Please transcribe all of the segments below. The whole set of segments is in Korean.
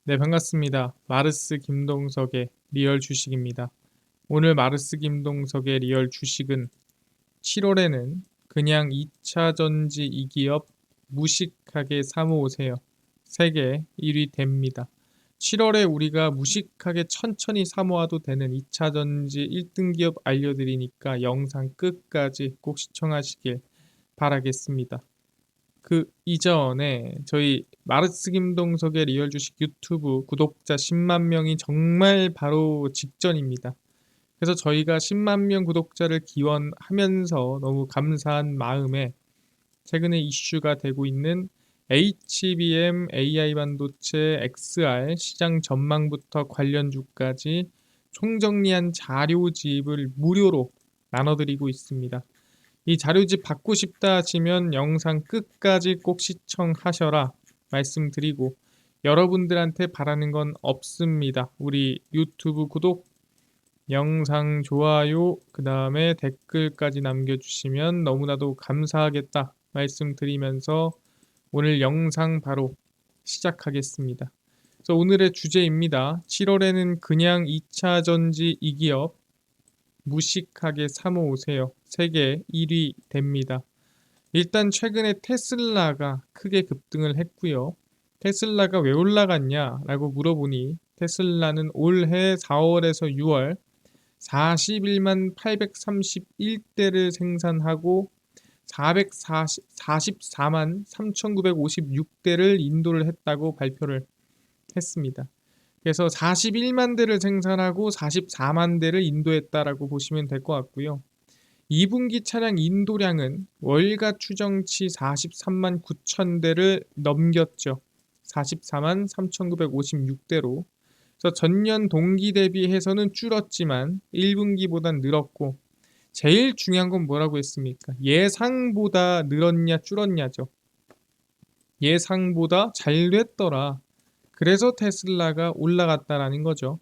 네, 반갑습니다. 마르스 김동석의 리얼 주식입니다. 오늘 마르스 김동석의 리얼 주식은 7월에는 그냥 2차 전지 이 기업 무식하게 사모으세요. 세계 1위 됩니다. 7월에 우리가 무식하게 천천히 사모아도 되는 2차 전지 1등 기업 알려드리니까 영상 끝까지 꼭 시청하시길 바라겠습니다. 그 이전에 저희 마르스 김동석의 리얼 주식 유튜브 구독자 10만 명이 정말 바로 직전입니다. 그래서 저희가 10만 명 구독자를 기원하면서 너무 감사한 마음에 최근에 이슈가 되고 있는 HBM, AI 반도체, XR 시장 전망부터 관련주까지 총정리한 자료집을 무료로 나눠드리고 있습니다. 이 자료집 받고 싶다 하시면 영상 끝까지 꼭 시청하셔라 말씀드리고, 여러분들한테 바라는 건 없습니다. 우리 유튜브 구독, 영상 좋아요, 그 다음에 댓글까지 남겨주시면 너무나도 감사하겠다 말씀드리면서 오늘 영상 바로 시작하겠습니다. 그래서 오늘의 주제입니다. 7월에는 그냥 2차 전지 이 기업 무식하게 사모으세요. 세계 1위 됩니다. 일단 최근에 테슬라가 크게 급등을 했고요. 테슬라가 왜 올라갔냐라고 물어보니 테슬라는 올해 4월에서 6월 41만 831대를 생산하고 444만 3,956대를 인도를 했다고 발표를 했습니다. 그래서 41만 대를 생산하고 44만 대를 인도했다라고 보시면 될 것 같고요. 2분기 차량 인도량은 월가 추정치 43만 9천 대를 넘겼죠. 44만 3,956대로. 그래서 전년 동기 대비해서는 줄었지만 1분기보단 늘었고, 제일 중요한 건 뭐라고 했습니까? 예상보다 늘었냐 줄었냐죠. 예상보다 잘 됐더라. 그래서 테슬라가 올라갔다라는 거죠.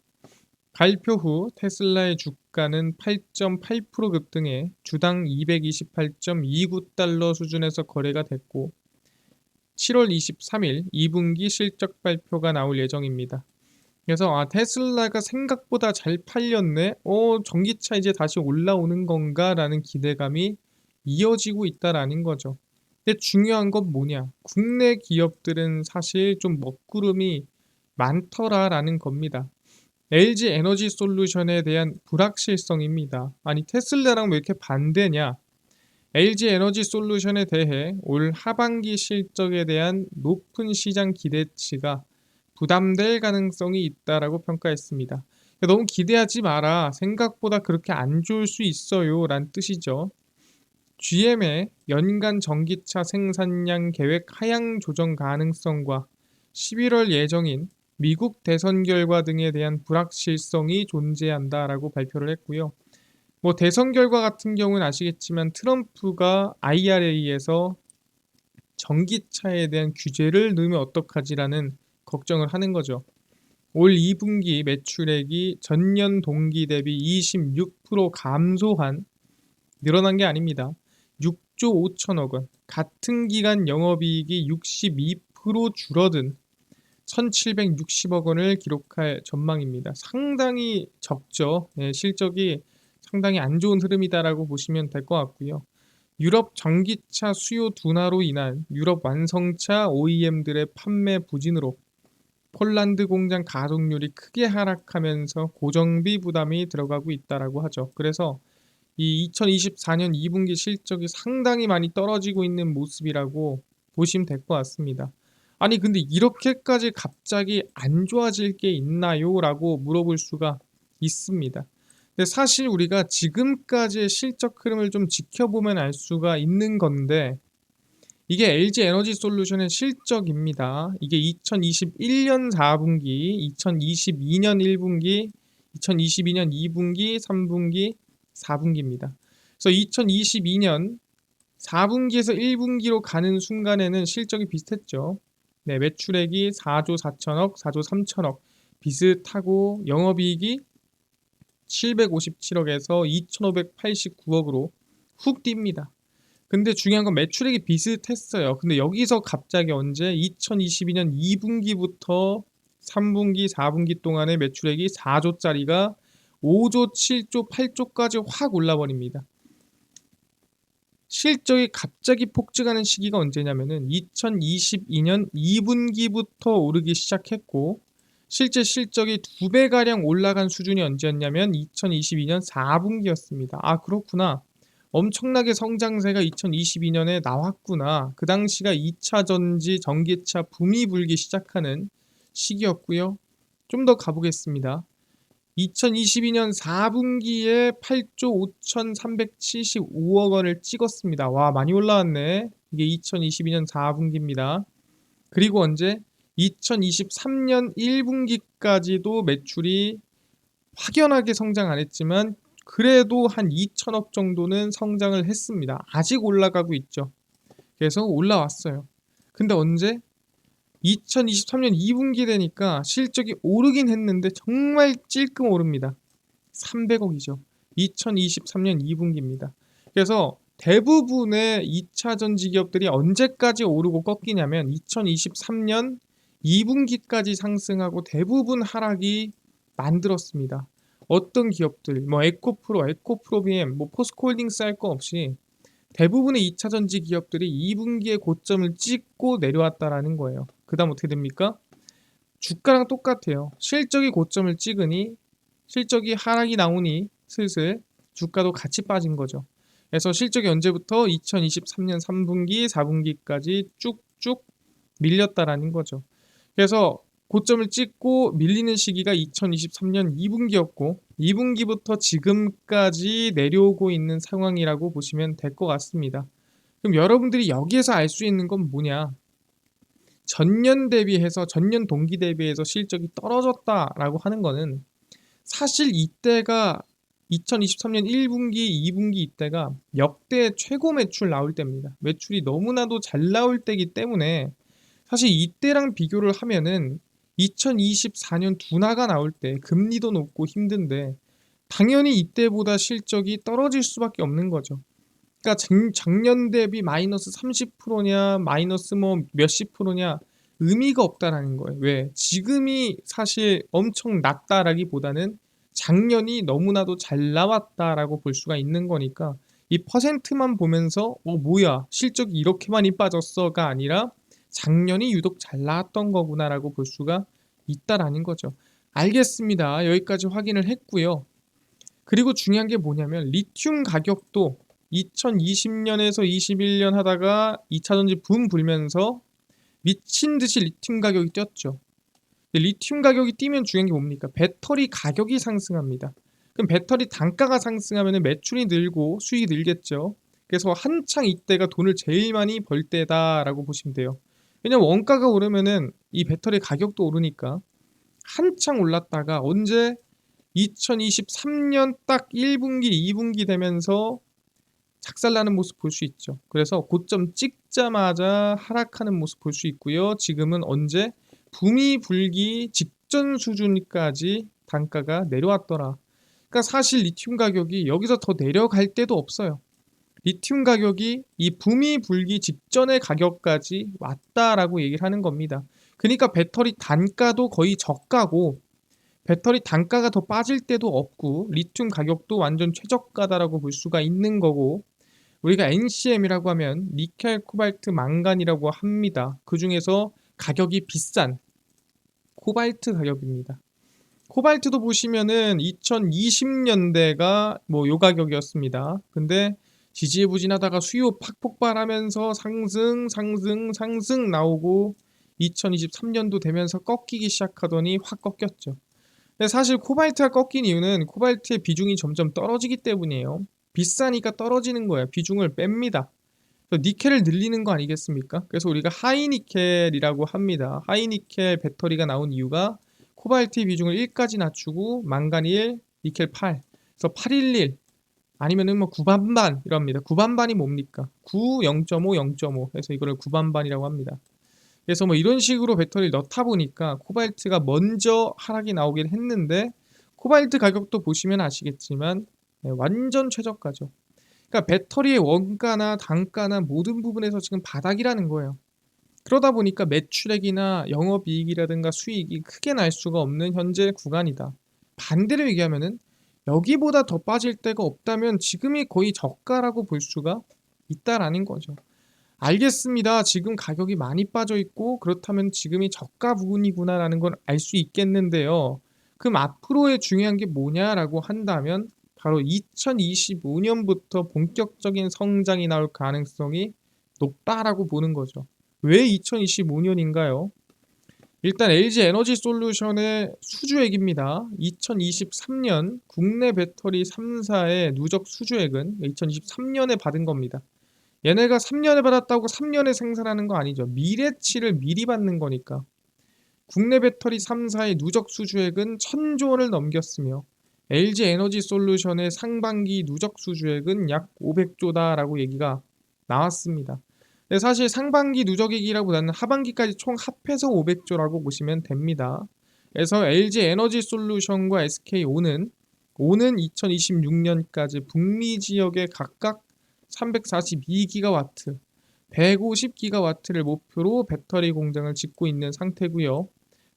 발표 후 테슬라의 주가는 8.8% 급등해 주당 228.29달러 수준에서 거래가 됐고, 7월 23일 2분기 실적 발표가 나올 예정입니다. 그래서 테슬라가 생각보다 잘 팔렸네? 전기차 이제 다시 올라오는 건가? 라는 기대감이 이어지고 있다라는 거죠. 근데 중요한 건 뭐냐? 국내 기업들은 사실 좀 먹구름이 많더라라는 겁니다. LG 에너지 솔루션에 대한 불확실성입니다. 아니, 테슬라랑 왜 이렇게 반대냐? LG 에너지 솔루션에 대해 올 하반기 실적에 대한 높은 시장 기대치가 부담될 가능성이 있다라고 평가했습니다. 너무 기대하지 마라. 생각보다 그렇게 안 좋을 수 있어요. 란 뜻이죠. GM의 연간 전기차 생산량 계획 하향 조정 가능성과 11월 예정인 미국 대선 결과 등에 대한 불확실성이 존재한다라고 발표를 했고요. 뭐 대선 결과 같은 경우는 아시겠지만 트럼프가 IRA에서 전기차에 대한 규제를 넣으면 어떡하지라는 걱정을 하는 거죠. 올 2분기 매출액이 전년 동기 대비 26% 감소한, 늘어난 게 아닙니다. 6조 5천억 원. 같은 기간 영업이익이 62% 줄어든 1,760억 원을 기록할 전망입니다. 상당히 적죠. 실적이 상당히 안 좋은 흐름이다라고 보시면 될 것 같고요. 유럽 전기차 수요 둔화로 인한 유럽 완성차 OEM들의 판매 부진으로 폴란드 공장 가동률이 크게 하락하면서 고정비 부담이 들어가고 있다라고 하죠. 그래서 이 2024년 2분기 실적이 상당히 많이 떨어지고 있는 모습이라고 보시면 될 것 같습니다. 아니, 근데 이렇게까지 갑자기 안 좋아질 게 있나요? 라고 물어볼 수가 있습니다. 근데 사실 우리가 지금까지의 실적 흐름을 좀 지켜보면 알 수가 있는 건데, 이게 LG 에너지 솔루션의 실적입니다. 이게 2021년 4분기, 2022년 1분기, 2022년 2분기, 3분기, 4분기입니다. 그래서 2022년 4분기에서 1분기로 가는 순간에는 실적이 비슷했죠. 네, 매출액이 4조 4천억, 4조 3천억 비슷하고 영업이익이 757억에서 2,589억으로 훅 뜁니다. 근데 중요한 건 매출액이 비슷했어요. 근데 여기서 갑자기 언제 2022년 2분기부터 3분기, 4분기 동안의 매출액이 4조짜리가 5조, 7조, 8조까지 확 올라버립니다. 실적이 갑자기 폭증하는 시기가 언제냐면은 2022년 2분기부터 오르기 시작했고, 실제 실적이 2배가량 올라간 수준이 언제였냐면 2022년 4분기였습니다. 아, 그렇구나. 엄청나게 성장세가 2022년에 나왔구나. 그 당시가 2차 전지, 전기차 붐이 불기 시작하는 시기였고요. 좀 더 가보겠습니다. 2022년 4분기에 8조 5,375억 원을 찍었습니다. 와, 많이 올라왔네. 이게 2022년 4분기입니다. 그리고 언제? 2023년 1분기까지도 매출이 확연하게 성장 안 했지만 그래도 한 2천억 정도는 성장을 했습니다. 아직 올라가고 있죠. 그래서 올라왔어요. 근데 언제? 2023년 2분기 되니까 실적이 오르긴 했는데 정말 찔끔 오릅니다. 300억이죠. 2023년 2분기입니다. 그래서 대부분의 2차 전지 기업들이 언제까지 오르고 꺾이냐면 2023년 2분기까지 상승하고 대부분 하락이 만들었습니다. 어떤 기업들, 뭐 에코프로, 에코프로비엠, 뭐 포스코홀딩스 할 거 없이 대부분의 2차 전지 기업들이 2분기에 고점을 찍고 내려왔다라는 거예요. 그 다음 어떻게 됩니까? 주가랑 똑같아요. 실적이 고점을 찍으니 실적이 하락이 나오니 슬슬 주가도 같이 빠진 거죠. 그래서 실적이 언제부터 2023년 3분기, 4분기까지 쭉쭉 밀렸다라는 거죠. 그래서 고점을 찍고 밀리는 시기가 2023년 2분기였고 2분기부터 지금까지 내려오고 있는 상황이라고 보시면 될 것 같습니다. 그럼 여러분들이 여기에서 알 수 있는 건 뭐냐? 전년 대비해서 전년 동기 대비해서 실적이 떨어졌다라고 하는 거는 사실 이때가 2023년 1분기, 2분기 이때가 역대 최고 매출 나올 때입니다. 매출이 너무나도 잘 나올 때이기 때문에 사실 이때랑 비교를 하면은 2024년 둔화가 나올 때 금리도 높고 힘든데 당연히 이때보다 실적이 떨어질 수밖에 없는 거죠. 그러니까 작년 대비 마이너스 30%냐 마이너스 뭐 몇십 프로냐 의미가 없다라는 거예요. 왜? 지금이 사실 엄청 낮다라기보다는 작년이 너무나도 잘 나왔다라고 볼 수가 있는 거니까 이 퍼센트만 보면서 뭐야 실적이 이렇게 많이 빠졌어가 아니라 작년이 유독 잘 나왔던 거구나라고 볼 수가 있다라는 거죠. 알겠습니다. 여기까지 확인을 했고요. 그리고 중요한 게 뭐냐면 리튬 가격도 2020년에서 21년 하다가 2차 전지 붐 불면서 미친 듯이 리튬 가격이 뛰었죠. 근데 리튬 가격이 뛰면 중요한 게 뭡니까? 배터리 가격이 상승합니다. 그럼 배터리 단가가 상승하면 매출이 늘고 수익이 늘겠죠. 그래서 한창 이때가 돈을 제일 많이 벌 때다라고 보시면 돼요. 왜냐면 원가가 오르면은 이 배터리 가격도 오르니까 한창 올랐다가 언제 2023년 딱 1분기, 2분기 되면서 작살나는 모습 볼 수 있죠. 그래서 고점 찍자마자 하락하는 모습 볼 수 있고요. 지금은 언제 붐이 불기 직전 수준까지 단가가 내려왔더라. 그러니까 사실 리튬 가격이 여기서 더 내려갈 때도 없어요. 리튬 가격이 이 붐이 불기 직전의 가격까지 왔다라고 얘기를 하는 겁니다. 그러니까 배터리 단가도 거의 저가고 배터리 단가가 더 빠질 때도 없고 리튬 가격도 완전 최저가다라고 볼 수가 있는 거고 우리가 NCM이라고 하면 니켈, 코발트, 망간이라고 합니다. 그 중에서 가격이 비싼 코발트 가격입니다. 코발트도 보시면은 2020년대가 뭐 요 가격이었습니다. 근데 지지부진하다가 수요 팍 폭발하면서 상승 나오고 2023년도 되면서 꺾이기 시작하더니 확 꺾였죠. 근데 사실 코발트가 꺾인 이유는 코발트의 비중이 점점 떨어지기 때문이에요. 비싸니까 떨어지는 거예요. 비중을 뺍니다. 니켈을 늘리는 거 아니겠습니까? 그래서 우리가 하이니켈이라고 합니다. 하이니켈 배터리가 나온 이유가 코발트의 비중을 1까지 낮추고 망간 1, 니켈 8. 그래서 811 아니면은 뭐 9반반 이럽니다. 9반반이 뭡니까? 9, 0.5, 0.5. 그래서 이거를 9반반이라고 합니다. 그래서 뭐 이런 식으로 배터리를 넣다 보니까 코발트가 먼저 하락이 나오긴 했는데 코발트 가격도 보시면 아시겠지만 완전 최저가죠. 그러니까 배터리의 원가나 단가나 모든 부분에서 지금 바닥이라는 거예요. 그러다 보니까 매출액이나 영업이익이라든가 수익이 크게 날 수가 없는 현재 구간이다. 반대로 얘기하면은 여기보다 더 빠질 데가 없다면 지금이 거의 저가라고 볼 수가 있다라는 거죠. 알겠습니다. 지금 가격이 많이 빠져 있고 그렇다면 지금이 저가 부분이구나라는 걸 알 수 있겠는데요. 그럼 앞으로의 중요한 게 뭐냐라고 한다면 바로 2025년부터 본격적인 성장이 나올 가능성이 높다라고 보는 거죠. 왜 2025년인가요? 일단 LG에너지솔루션의 수주액입니다. 2023년 국내 배터리 3사의 누적 수주액은 2023년에 받은 겁니다. 얘네가 3년에 받았다고 3년에 생산하는 거 아니죠. 미래치를 미리 받는 거니까. 국내 배터리 3사의 누적 수주액은 1000조 원을 넘겼으며 LG에너지솔루션의 상반기 누적 수주액은 약 500조다라고 얘기가 나왔습니다. 근데 사실 상반기 누적액이라보다는 하반기까지 총 합해서 500조라고 보시면 됩니다. 그래서 LG에너지솔루션과 SK온은 오는 2026년까지 북미 지역에 각각 342기가와트, 150기가와트를 목표로 배터리 공장을 짓고 있는 상태고요.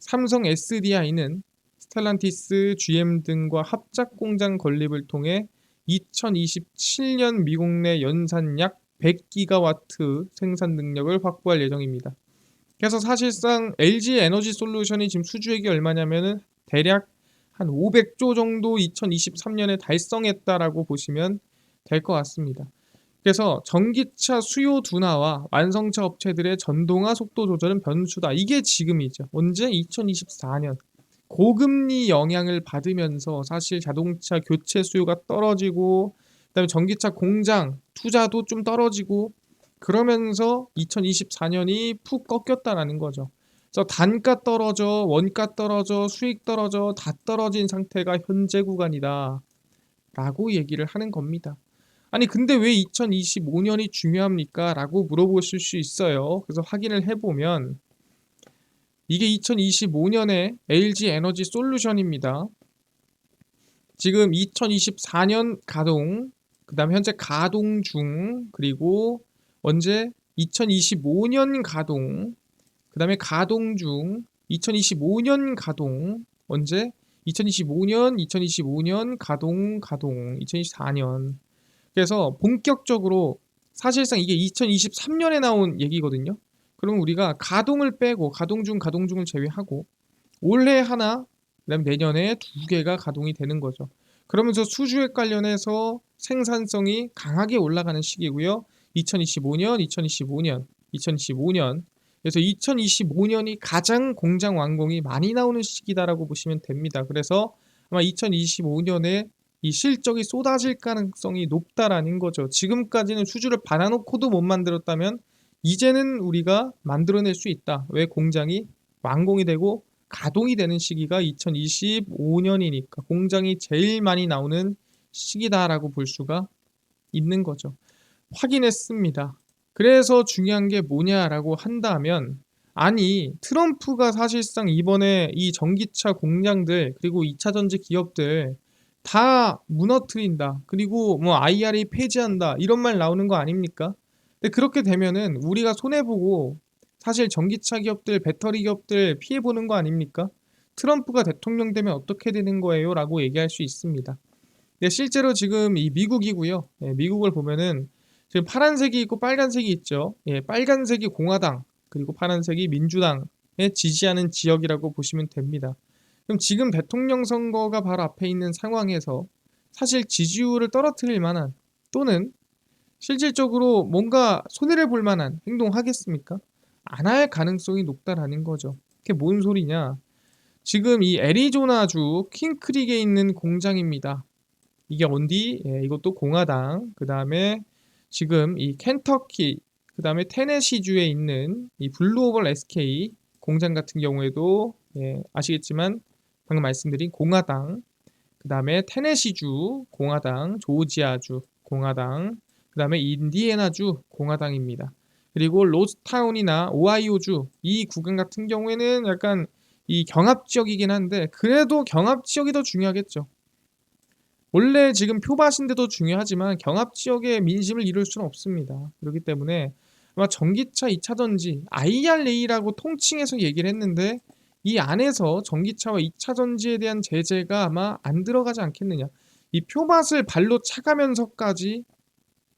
삼성 SDI는 스텔란티스, GM 등과 합작 공장 건립을 통해 2027년 미국 내 연산 약 100기가와트 생산 능력을 확보할 예정입니다. 그래서 사실상 LG 에너지 솔루션이 지금 수주액이 얼마냐면은 대략 한 500조 정도 2023년에 달성했다라고 보시면 될 것 같습니다. 그래서 전기차 수요 둔화와 완성차 업체들의 전동화 속도 조절은 변수다. 이게 지금이죠. 언제? 2024년. 고금리 영향을 받으면서 사실 자동차 교체 수요가 떨어지고 그다음에 전기차 공장 투자도 좀 떨어지고 그러면서 2024년이 푹 꺾였다라는 거죠. 그래서 단가 떨어져, 원가 떨어져, 수익 떨어져 다 떨어진 상태가 현재 구간이다. 라고 얘기를 하는 겁니다. 아니 근데 왜 2025년이 중요합니까? 라고 물어보실 수 있어요. 그래서 확인을 해보면 이게 2025년에 LG 에너지 솔루션입니다. 지금 2024년 가동, 그 다음 현재 가동 중, 그리고 언제 2025년 가동, 그 다음에 가동 중, 2025년 가동, 언제 2025년 가동, 2024년. 그래서 본격적으로 사실상 이게 2023년에 나온 얘기거든요. 그럼 우리가 가동을 빼고 가동 중을 제외하고 올해 하나, 그다음에 내년에 두 개가 가동이 되는 거죠. 그러면서 수주액 관련해서 생산성이 강하게 올라가는 시기고요. 2025년. 그래서 2025년이 가장 공장 완공이 많이 나오는 시기다라고 보시면 됩니다. 그래서 아마 2025년에 이 실적이 쏟아질 가능성이 높다라는 거죠. 지금까지는 수주를 받아놓고도 못 만들었다면 이제는 우리가 만들어낼 수 있다. 왜? 공장이 완공이 되고 가동이 되는 시기가 2025년이니까 공장이 제일 많이 나오는 시기다라고 볼 수가 있는 거죠. 확인했습니다. 그래서 중요한 게 뭐냐라고 한다면 아니 트럼프가 사실상 이번에 이 전기차 공장들 그리고 2차 전지 기업들 다 무너뜨린다. 그리고 뭐 IRA 폐지한다. 이런 말 나오는 거 아닙니까? 근데 그렇게 되면은 우리가 손해보고 사실 전기차 기업들, 배터리 기업들 피해보는 거 아닙니까? 트럼프가 대통령 되면 어떻게 되는 거예요? 라고 얘기할 수 있습니다. 근데 실제로 지금 이 미국이고요. 미국을 보면은 지금 파란색이 있고 빨간색이 있죠. 빨간색이 공화당, 그리고 파란색이 민주당에 지지하는 지역이라고 보시면 됩니다. 그럼 지금 대통령 선거가 바로 앞에 있는 상황에서 사실 지지율을 떨어뜨릴 만한 또는 실질적으로 뭔가 손해를 볼 만한 행동하겠습니까? 안 할 가능성이 높다라는 거죠. 그게 뭔 소리냐? 지금 이 애리조나주 킹크릭에 있는 공장입니다. 이게 어디? 이것도 공화당. 그 다음에 지금 이 켄터키, 그 다음에 테네시주에 있는 이 블루오벌 SK 공장 같은 경우에도 아시겠지만 방금 말씀드린 공화당, 그 다음에 테네시주 공화당, 조지아주 공화당, 그 다음에 인디애나주 공화당입니다. 그리고 로스타운이나 오하이오주 이 구간 같은 경우에는 약간 이 경합 지역이긴 한데 그래도 경합 지역이 더 중요하겠죠. 원래 지금 표밭인데도 중요하지만 경합 지역의 민심을 이룰 수는 없습니다. 그렇기 때문에 아마 전기차 2차 전지 IRA라고 통칭해서 얘기를 했는데 이 안에서 전기차와 2차 전지에 대한 제재가 아마 안 들어가지 않겠느냐. 이 표밭을 발로 차가면서까지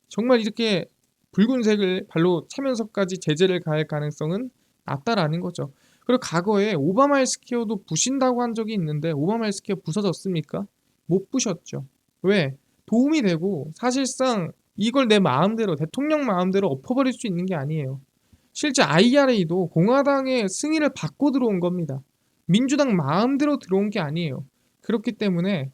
정말 이렇게 붉은색을 발로 차면서까지 제재를 가할 가능성은 낮다라는 거죠. 그리고 과거에 오바마 헬스케어도 부신다고 한 적이 있는데 오바마 헬스케어 부서졌습니까? 못 부셨죠. 왜? 도움이 되고 사실상 이걸 내 마음대로 대통령 마음대로 엎어버릴 수 있는 게 아니에요. 실제 IRA도 공화당의 승인을 받고 들어온 겁니다. 민주당 마음대로 들어온 게 아니에요. 그렇기 때문에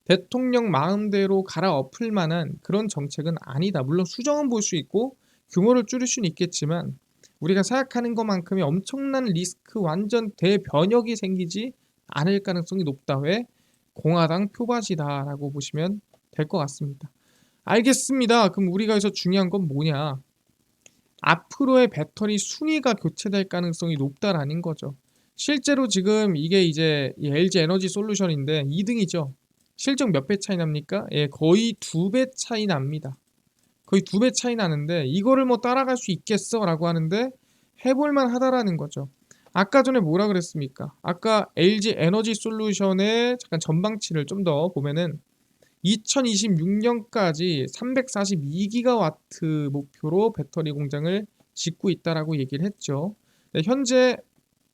대통령 마음대로 갈아엎을 만한 그런 정책은 아니다. 물론 수정은 볼 수 있고 규모를 줄일 수는 있겠지만 우리가 생각하는 것만큼의 엄청난 리스크 완전 대변혁이 생기지 않을 가능성이 높다. 왜? 공화당 표밭이다라고 보시면 될 것 같습니다. 알겠습니다. 그럼 우리가 여기서 중요한 건 뭐냐? 앞으로의 배터리 순위가 교체될 가능성이 높다라는 거죠. 실제로 지금 이게 이제 이 LG 에너지 솔루션인데 2등이죠. 실적 몇 배 차이 납니까? 예, 거의 2배 차이 납니다. 거의 2배 차이 나는데 이거를 뭐 따라갈 수 있겠어? 라고 하는데 해볼만 하다라는 거죠. 아까 전에 뭐라 그랬습니까? 아까 LG 에너지 솔루션의 잠깐 전방치를 좀 더 보면은 2026년까지 342기가와트 목표로 배터리 공장을 짓고 있다라고 얘기를 했죠. 네, 현재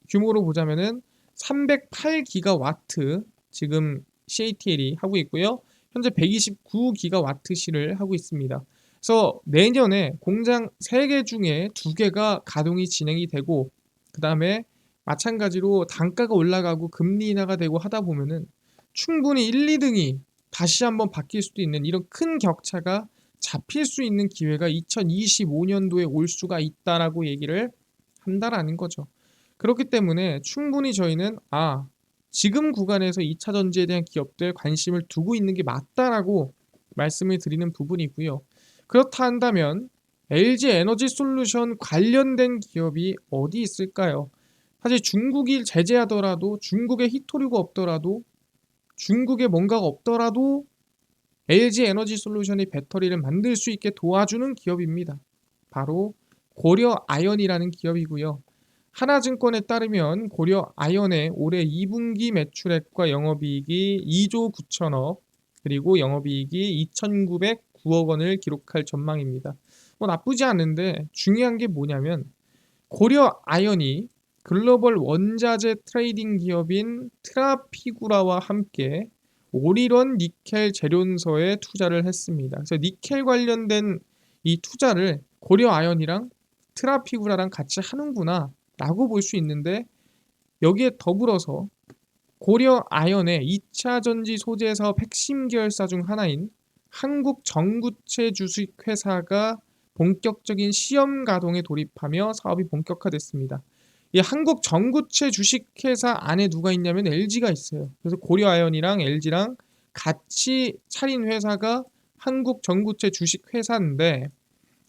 규모로 보자면은 308기가와트 지금 CATL이 하고 있고요. 현재 129기가와트시를 하고 있습니다. 그래서 내년에 공장 3개 중에 2개가 가동이 진행이 되고 그 다음에 마찬가지로 단가가 올라가고 금리 인하가 되고 하다 보면은 충분히 1, 2등이 다시 한번 바뀔 수도 있는 이런 큰 격차가 잡힐 수 있는 기회가 2025년도에 올 수가 있다라고 얘기를 한다라는 거죠. 그렇기 때문에 충분히 저희는 지금 구간에서 2차 전지에 대한 기업들 관심을 두고 있는 게 맞다라고 말씀을 드리는 부분이고요. 그렇다 한다면 LG 에너지 솔루션 관련된 기업이 어디 있을까요? 사실 중국이 제재하더라도 중국에 히토류가 없더라도 중국에 뭔가가 없더라도 LG 에너지 솔루션이 배터리를 만들 수 있게 도와주는 기업입니다. 바로 고려 아연이라는 기업이고요. 하나증권에 따르면 고려 아연의 올해 2분기 매출액과 영업이익이 2조 9천억 그리고 영업이익이 2,909억 원을 기록할 전망입니다. 뭐 나쁘지 않은데 중요한 게 뭐냐면 고려 아연이 글로벌 원자재 트레이딩 기업인 트라피구라와 함께 오리런 니켈 재련소에 투자를 했습니다. 그래서 니켈 관련된 이 투자를 고려 아연이랑 트라피구라랑 같이 하는구나 라고 볼 수 있는데 여기에 더불어서 고려 아연의 2차 전지 소재 사업 핵심 계열사 중 하나인 한국 전구체 주식회사가 본격적인 시험 가동에 돌입하며 사업이 본격화됐습니다. 이 한국 전구체 주식회사 안에 누가 있냐면 LG가 있어요. 그래서 고려 아연이랑 LG랑 같이 차린 회사가 한국 전구체 주식회사인데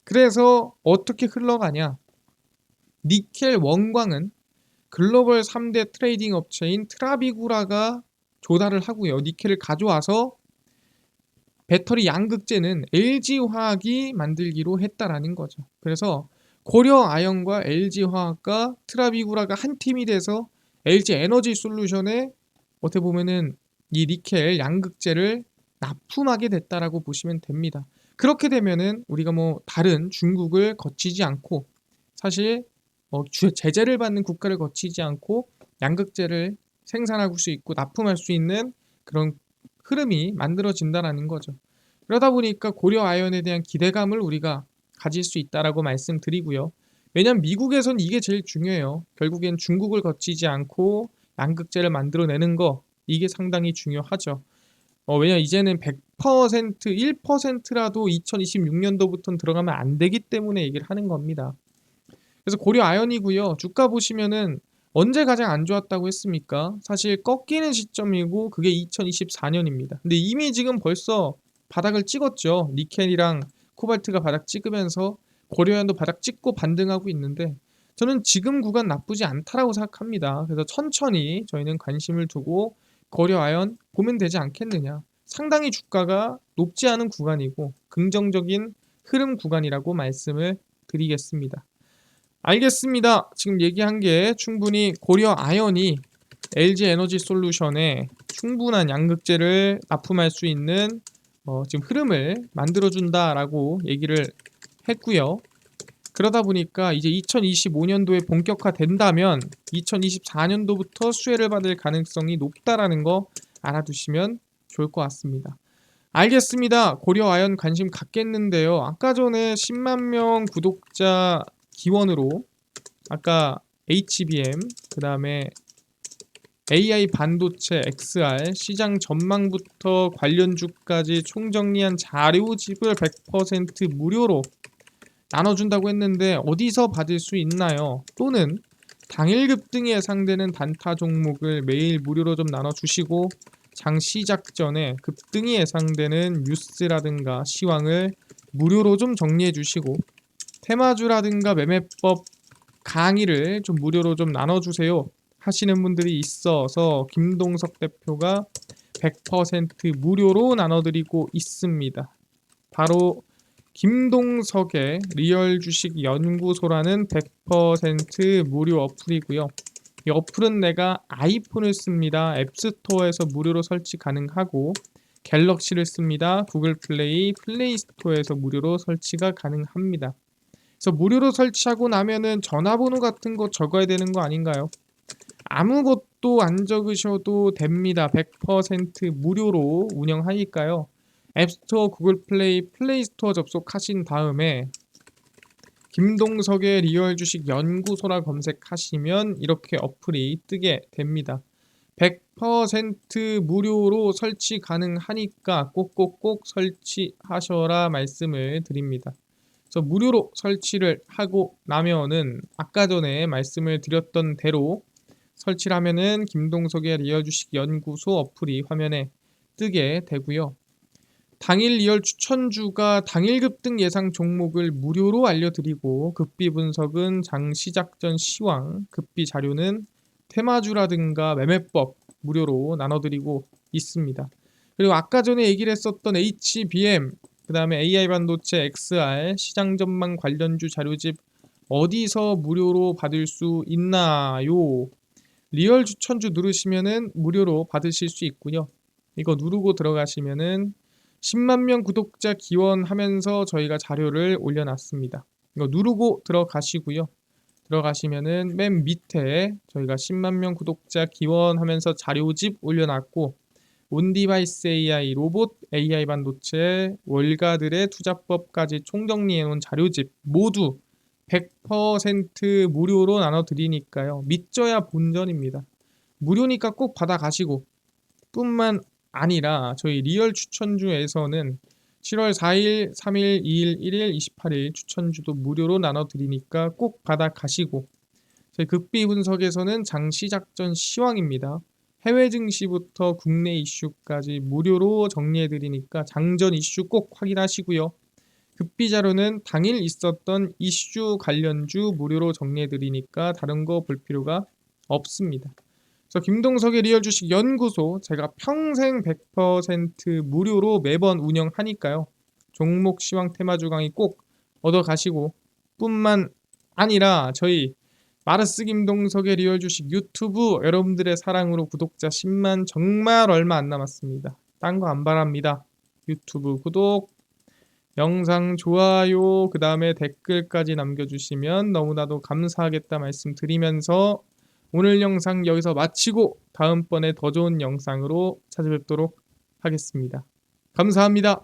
그래서 어떻게 흘러가냐? 니켈 원광은 글로벌 3대 트레이딩 업체인 트라비구라가 조달을 하고요. 니켈을 가져와서 배터리 양극재는 LG화학이 만들기로 했다라는 거죠. 그래서 고려아연과 LG화학과 트라비구라가 한 팀이 돼서 LG 에너지 솔루션에 어떻게 보면은 이 니켈 양극재를 납품하게 됐다라고 보시면 됩니다. 그렇게 되면은 우리가 뭐 다른 중국을 거치지 않고 사실 제재를 받는 국가를 거치지 않고 양극재를 생산할 수 있고 납품할 수 있는 그런 흐름이 만들어진다라는 거죠. 그러다 보니까 고려 아연에 대한 기대감을 우리가 가질 수 있다라고 말씀드리고요. 왜냐하면 미국에선 이게 제일 중요해요. 결국엔 중국을 거치지 않고 양극재를 만들어내는 거 이게 상당히 중요하죠. 왜냐면 이제는 100% 1%라도 2026년도부터는 들어가면 안 되기 때문에 얘기를 하는 겁니다. 그래서 고려 아연이고요. 주가 보시면은 언제 가장 안 좋았다고 했습니까? 사실 꺾이는 시점이고 그게 2024년입니다. 근데 이미 지금 벌써 바닥을 찍었죠. 니켈이랑 코발트가 바닥 찍으면서 고려아연도 바닥 찍고 반등하고 있는데 저는 지금 구간 나쁘지 않다라고 생각합니다. 그래서 천천히 저희는 관심을 두고 고려아연 보면 되지 않겠느냐. 상당히 주가가 높지 않은 구간이고 긍정적인 흐름 구간이라고 말씀을 드리겠습니다. 알겠습니다. 지금 얘기한 게 충분히 고려 아연이 LG 에너지 솔루션에 충분한 양극재를 납품할 수 있는 지금 흐름을 만들어준다라고 얘기를 했고요. 그러다 보니까 이제 2025년도에 본격화된다면 2024년도부터 수혜를 받을 가능성이 높다라는 거 알아두시면 좋을 것 같습니다. 알겠습니다. 고려아연 관심 갖겠는데요. 아까 전에 10만 명 구독자 기원으로 아까 HBM, 그 다음에 AI 반도체 XR 시장 전망부터 관련주까지 총정리한 자료집을 100% 무료로 나눠준다고 했는데 어디서 받을 수 있나요? 또는 당일 급등이 예상되는 단타 종목을 매일 무료로 좀 나눠주시고 장 시작 전에 급등이 예상되는 뉴스라든가 시황을 무료로 좀 정리해 주시고 테마주라든가 매매법 강의를 좀 무료로 좀 나눠주세요 하시는 분들이 있어서 김동석 대표가 100% 무료로 나눠드리고 있습니다. 바로 김동석의 리얼 주식 연구소라는 100% 무료 어플이고요. 이 어플은 내가 아이폰을 씁니다. 앱스토어에서 무료로 설치 가능하고 갤럭시를 씁니다. 구글 플레이, 플레이 스토어에서 무료로 설치가 가능합니다. 그래서 무료로 설치하고 나면은 전화번호 같은 거 적어야 되는 거 아닌가요? 아무것도 안 적으셔도 됩니다. 100% 무료로 운영하니까요. 앱스토어, 구글 플레이, 플레이 스토어 접속하신 다음에 김동석의 리얼 주식 연구소라 검색하시면 이렇게 어플이 뜨게 됩니다. 100% 무료로 설치 가능하니까 꼭꼭꼭 설치하셔라 말씀을 드립니다. 그래서 무료로 설치를 하고 나면은 아까 전에 말씀을 드렸던 대로 설치를 하면은 김동석의 리얼 주식 연구소 어플이 화면에 뜨게 되고요. 당일 리얼 추천주가 당일 급등 예상 종목을 무료로 알려드리고 급비 분석은 장 시작 전 시황, 급비 자료는 테마주라든가 매매법 무료로 나눠드리고 있습니다. 그리고 아까 전에 얘기를 했었던 HBM, 그 다음에 AI 반도체 XR 시장 전망 관련주 자료집 어디서 무료로 받을 수 있나요? 리얼 추천주 누르시면은 무료로 받으실 수 있고요. 이거 누르고 들어가시면은 10만 명 구독자 기원하면서 저희가 자료를 올려놨습니다. 이거 누르고 들어가시고요. 들어가시면은 맨 밑에 저희가 10만 명 구독자 기원하면서 자료집 올려놨고 온디바이스 AI, 로봇 AI 반도체, 월가들의 투자법까지 총정리해놓은 자료집 모두 100% 무료로 나눠드리니까요. 믿져야 본전입니다. 무료니까 꼭 받아가시고 뿐만 아니라 저희 리얼 추천주에서는 7월 4일, 3일, 2일, 1일, 28일 추천주도 무료로 나눠드리니까 꼭 받아가시고 저희 급비 분석에서는 장 시작 전 시황입니다. 해외 증시부터 국내 이슈까지 무료로 정리해드리니까 장전 이슈 꼭 확인하시고요. 급비 자료는 당일 있었던 이슈 관련주 무료로 정리해드리니까 다른 거 볼 필요가 없습니다. 그래서 김동석의 리얼 주식 연구소 제가 평생 100% 무료로 매번 운영하니까요. 종목 시황 테마주 강의 꼭 얻어가시고 뿐만 아니라 저희 마르스 김동석의 리얼 주식 유튜브 여러분들의 사랑으로 구독자 10만 정말 얼마 안 남았습니다. 딴 거 안 바랍니다. 유튜브 구독, 영상 좋아요, 그 다음에 댓글까지 남겨주시면 너무나도 감사하겠다 말씀드리면서 오늘 영상 여기서 마치고 다음번에 더 좋은 영상으로 찾아뵙도록 하겠습니다. 감사합니다.